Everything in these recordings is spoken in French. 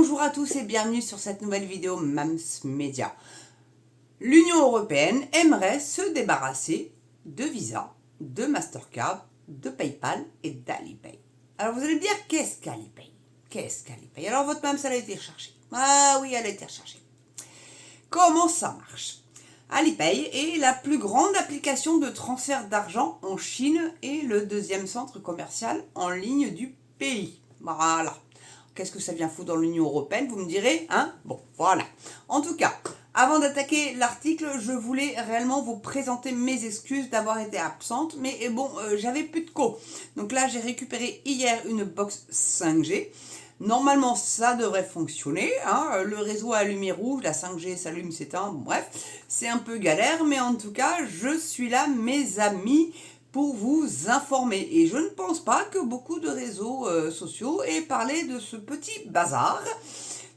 Bonjour à tous et bienvenue sur cette nouvelle vidéo Mams Media. L'Union Européenne aimerait se débarrasser de Visa, de Mastercard, de PayPal et d'Alipay. Alors vous allez me dire, qu'est-ce qu'Alipay? Qu'est-ce qu'Alipay? Alors votre Mams, elle a été recherchée. Ah oui, elle a été recherchée. Comment ça marche? Alipay est la plus grande application de transfert d'argent en Chine et le deuxième centre commercial en ligne du pays. Voilà. Qu'est-ce que ça vient foutre dans l'Union Européenne, vous me direz, hein? Bon, voilà. En tout cas, avant d'attaquer l'article, je voulais réellement vous présenter mes excuses d'avoir été absente, mais bon, j'avais plus de co. Donc là, j'ai récupéré hier une box 5G. Normalement, ça devrait fonctionner, hein. Le réseau a allumé rouge, la 5G s'allume, s'éteint, bon, bref, c'est un peu galère, mais en tout cas, je suis là, mes amis, pour vous informer. Et je ne pense pas que beaucoup de réseaux sociaux aient parlé de ce petit bazar.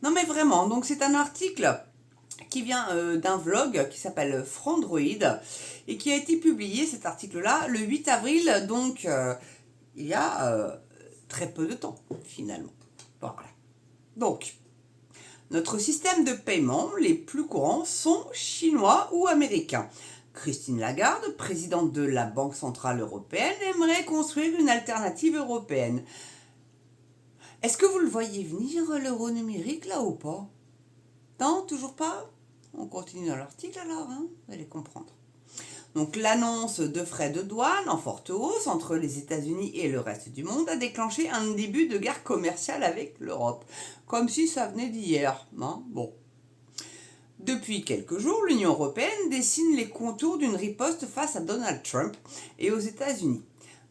Non mais vraiment, donc c'est un article qui vient d'un vlog qui s'appelle Frandroid et qui a été publié, cet article-là, le 8 avril, donc il y a très peu de temps, finalement. Voilà. Donc, notre système de paiement, les plus courants, sont chinois ou américains. Christine Lagarde, présidente de la Banque Centrale Européenne, aimerait construire une alternative européenne. Est-ce que vous le voyez venir, l'euro numérique, là, ou pas? Non, toujours pas? On continue dans l'article, alors, hein, vous allez comprendre. Donc, l'annonce de frais de douane en forte hausse entre les États-Unis et le reste du monde a déclenché un début de guerre commerciale avec l'Europe. Comme si ça venait d'hier, hein? Bon. Depuis quelques jours, l'Union européenne dessine les contours d'une riposte face à Donald Trump et aux États-Unis.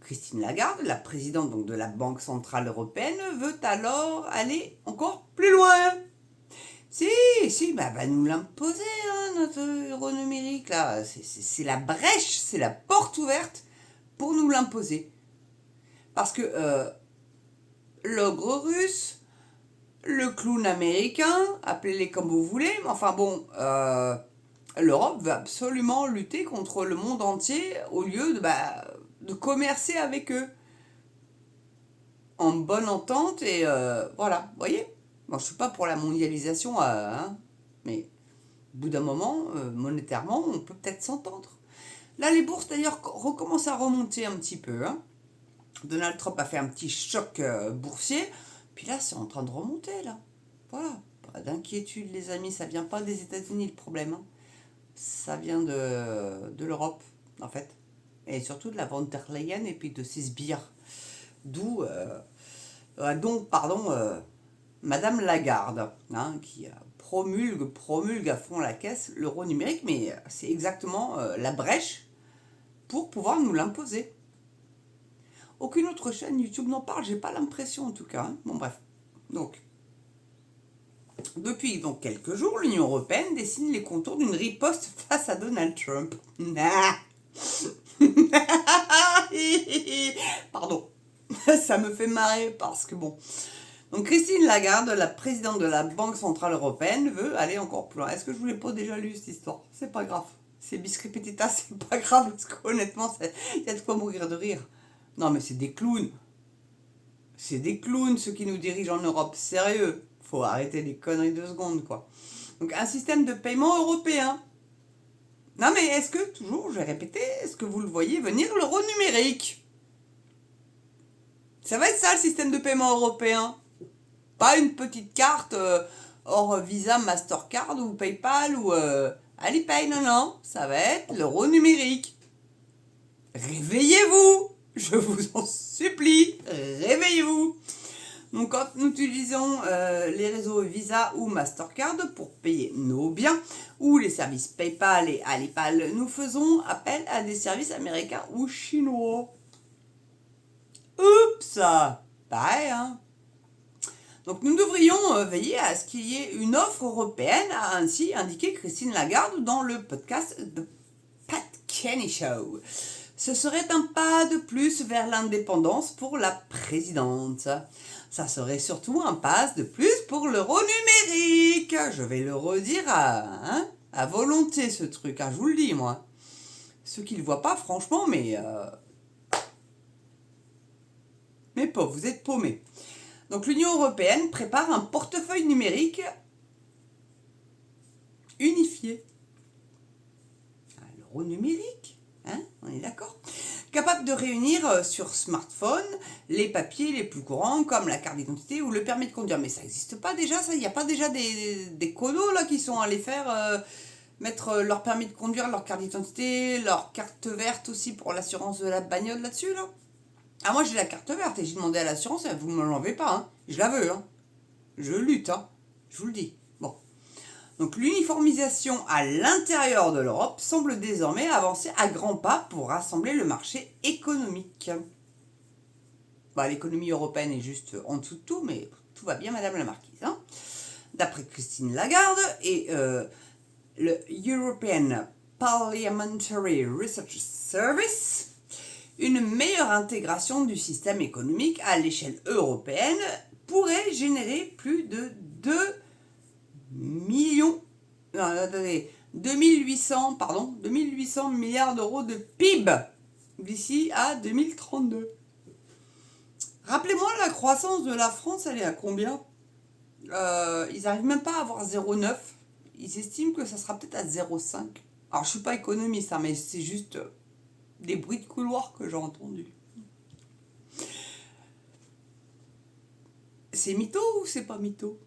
Christine Lagarde, la présidente donc de la Banque Centrale Européenne, veut alors aller encore plus loin. Va nous l'imposer, hein, notre euro numérique, là. C'est la brèche, c'est la porte ouverte pour nous l'imposer. Parce que l'ogre russe, le clown américain, appelez-les comme vous voulez, mais enfin bon, l'Europe veut absolument lutter contre le monde entier au lieu de commercer avec eux. En bonne entente et voilà, vous voyez. Bon, je ne suis pas pour la mondialisation, hein, mais au bout d'un moment, monétairement, on peut peut-être s'entendre. Là, les bourses d'ailleurs recommencent à remonter un petit peu, hein. Donald Trump a fait un petit choc boursier. Puis là, c'est en train de remonter, là. Voilà. Pas d'inquiétude, les amis. Ça vient pas des États-Unis, le problème, hein. Ça vient de l'Europe, en fait. Et surtout de la von der Leyen et puis de ses sbires. D'où, Madame Lagarde, hein, qui promulgue à fond la caisse l'euro numérique. Mais c'est exactement la brèche pour pouvoir nous l'imposer. Aucune autre chaîne YouTube n'en parle, j'ai pas l'impression en tout cas. Hein. Bon bref. Donc, depuis donc quelques jours, l'Union Européenne dessine les contours d'une riposte face à Donald Trump. Pardon. Ça me fait marrer parce que bon. Donc Christine Lagarde, la présidente de la Banque Centrale Européenne, veut aller encore plus loin. Est-ce que je vous l'ai pas déjà lu cette histoire? C'est pas grave. C'est bis repetita, c'est pas grave parce qu'honnêtement, il y a de quoi mourir de rire. Non mais c'est des clowns. C'est des clowns ceux qui nous dirigent en Europe. Sérieux. Faut arrêter les conneries 2 secondes quoi. Donc un système de paiement européen. Non mais est-ce que, toujours, je vais répéter, est-ce que vous le voyez venir, l'euro numérique? Ça va être ça le système de paiement européen. Pas une petite carte hors Visa, Mastercard ou PayPal ou Alipay, non. Ça va être l'euro numérique. Réveillez-vous! Je vous en supplie, réveillez-vous. Donc quand nous utilisons les réseaux Visa ou Mastercard pour payer nos biens ou les services PayPal et Alipay, nous faisons appel à des services américains ou chinois. Oups! Pareil, hein? Donc nous devrions veiller à ce qu'il y ait une offre européenne, a ainsi indiqué Christine Lagarde dans le podcast The Pat Kenny Show. Ce serait un pas de plus vers l'indépendance pour la présidente. Ça serait surtout un pas de plus pour l'euro numérique. Je vais le redire à volonté ce truc, hein, je vous le dis moi. Ceux qui ne le voient pas, franchement, mais pauvres, vous êtes paumés. Donc l'Union européenne prépare un portefeuille numérique unifié. L'euro numérique, hein, on est d'accord? Capable de réunir sur smartphone les papiers les plus courants comme la carte d'identité ou le permis de conduire. Mais ça n'existe pas déjà, ça? Il n'y a pas déjà des codos là qui sont allés faire mettre leur permis de conduire, leur carte d'identité, leur carte verte aussi pour l'assurance de la bagnole là-dessus là? Ah, moi j'ai la carte verte et j'ai demandé à l'assurance, vous ne me l'enlevez pas, hein. Je la veux, hein. Je lutte, hein. Je vous le dis. Bon. Donc l'uniformisation à l'intérieur de l'Europe semble désormais avancer à grands pas pour rassembler le marché économique. Bah, l'économie européenne est juste en dessous de tout, mais tout va bien, Madame la Marquise, hein. D'après Christine Lagarde et le European Parliamentary Research Service, une meilleure intégration du système économique à l'échelle européenne pourrait générer plus de 2800 milliards d'euros de PIB d'ici à 2032. Rappelez-moi, la croissance de la France, elle est à combien? Ils n'arrivent même pas à avoir 0,9. Ils estiment que ça sera peut-être à 0,5. Alors, je ne suis pas économiste, hein, mais c'est juste des bruits de couloir que j'ai entendus. C'est mytho ou c'est pas mytho?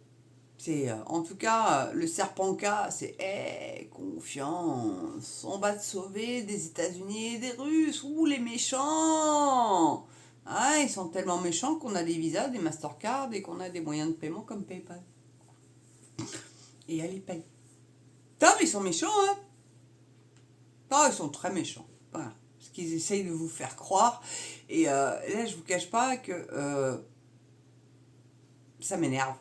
C'est en tout cas le serpent K, c'est confiance, on va te sauver des États-Unis et des Russes, ou les méchants. Ah, ils sont tellement méchants qu'on a des visas, des Mastercard et qu'on a des moyens de paiement comme PayPal. Et elle les paye. Putain, mais ils sont méchants, hein? Non, ils sont très méchants. Voilà. Ce qu'ils essayent de vous faire croire. Et là, je vous cache pas que ça m'énerve.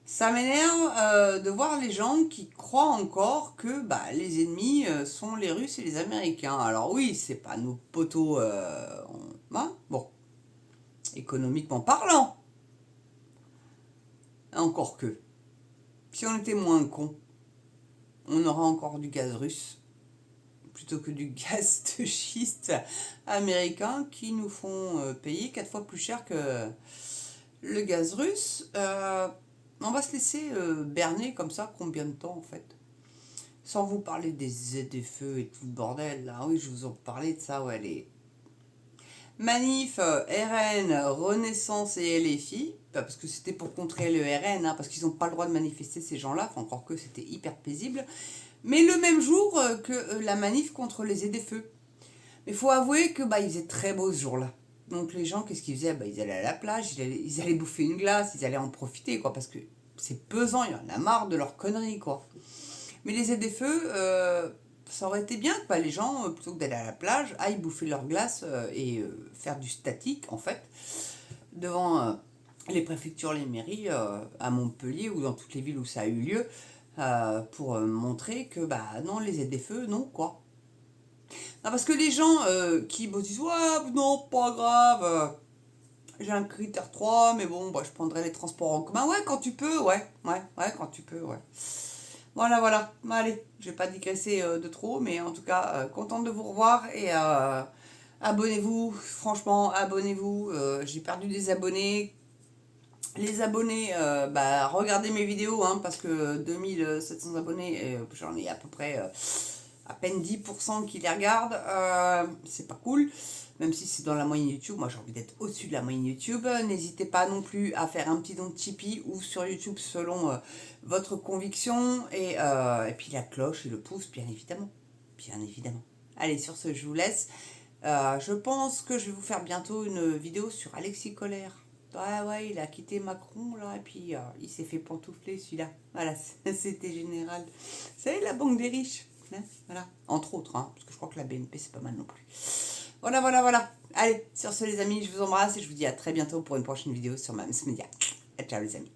Ça m'énerve de voir les gens qui croient encore que les ennemis sont les Russes et les Américains. Alors oui, c'est pas nos potos, bon, économiquement parlant. Encore que, si on était moins cons, on aurait encore du gaz russe plutôt que du gaz de schiste américain qui nous font payer 4 fois plus cher que le gaz russe. On va se laisser berner comme ça combien de temps en fait? Sans vous parler des ZFE et tout le bordel là. Oui, je vous en parlais de ça, ouais, les manif RN, Renaissance et LFI, parce que c'était pour contrer le RN, hein, parce qu'ils n'ont pas le droit de manifester ces gens-là, enfin, encore que c'était hyper paisible, mais le même jour que la manif contre les ZFE. Mais il faut avouer que il faisait très beau ce jour-là. Donc les gens, qu'est-ce qu'ils faisaient? Ils allaient à la plage, ils allaient bouffer une glace, ils allaient en profiter, quoi, parce que c'est pesant, il y en a marre de leurs conneries, quoi. Mais les ZFE, ça aurait été bien que les gens, plutôt que d'aller à la plage, aillent bouffer leur glace et faire du statique, en fait, devant les préfectures, les mairies, à Montpellier ou dans toutes les villes où ça a eu lieu, pour montrer que, non, les ZFE, non, quoi. Non, parce que les gens qui disent « Ouais, non, pas grave, j'ai un critère 3, mais bon, je prendrai les transports en commun. » Ouais, quand tu peux, ouais, quand tu peux, ouais. Voilà. Allez, je vais pas digresser de trop, mais en tout cas, contente de vous revoir et abonnez-vous, franchement, abonnez-vous. J'ai perdu des abonnés. Les abonnés, regardez mes vidéos, hein, parce que 2700 abonnés, j'en ai à peu près à peine 10% qui les regardent. C'est pas cool, même si c'est dans la moyenne YouTube. Moi, j'ai envie d'être au-dessus de la moyenne YouTube. N'hésitez pas non plus à faire un petit don de Tipeee ou sur YouTube selon votre conviction. Et puis la cloche et le pouce, bien évidemment. Bien évidemment. Allez, sur ce, je vous laisse. Je pense que je vais vous faire bientôt une vidéo sur Alexis Colère. Ouais, il a quitté Macron, là, et puis il s'est fait pantoufler, celui-là. Voilà, c'était général. Vous savez, la banque des riches, hein, voilà. Entre autres, hein, parce que je crois que la BNP, c'est pas mal non plus. Voilà. Allez, sur ce, les amis, je vous embrasse et je vous dis à très bientôt pour une prochaine vidéo sur Mams Media. Ciao, les amis.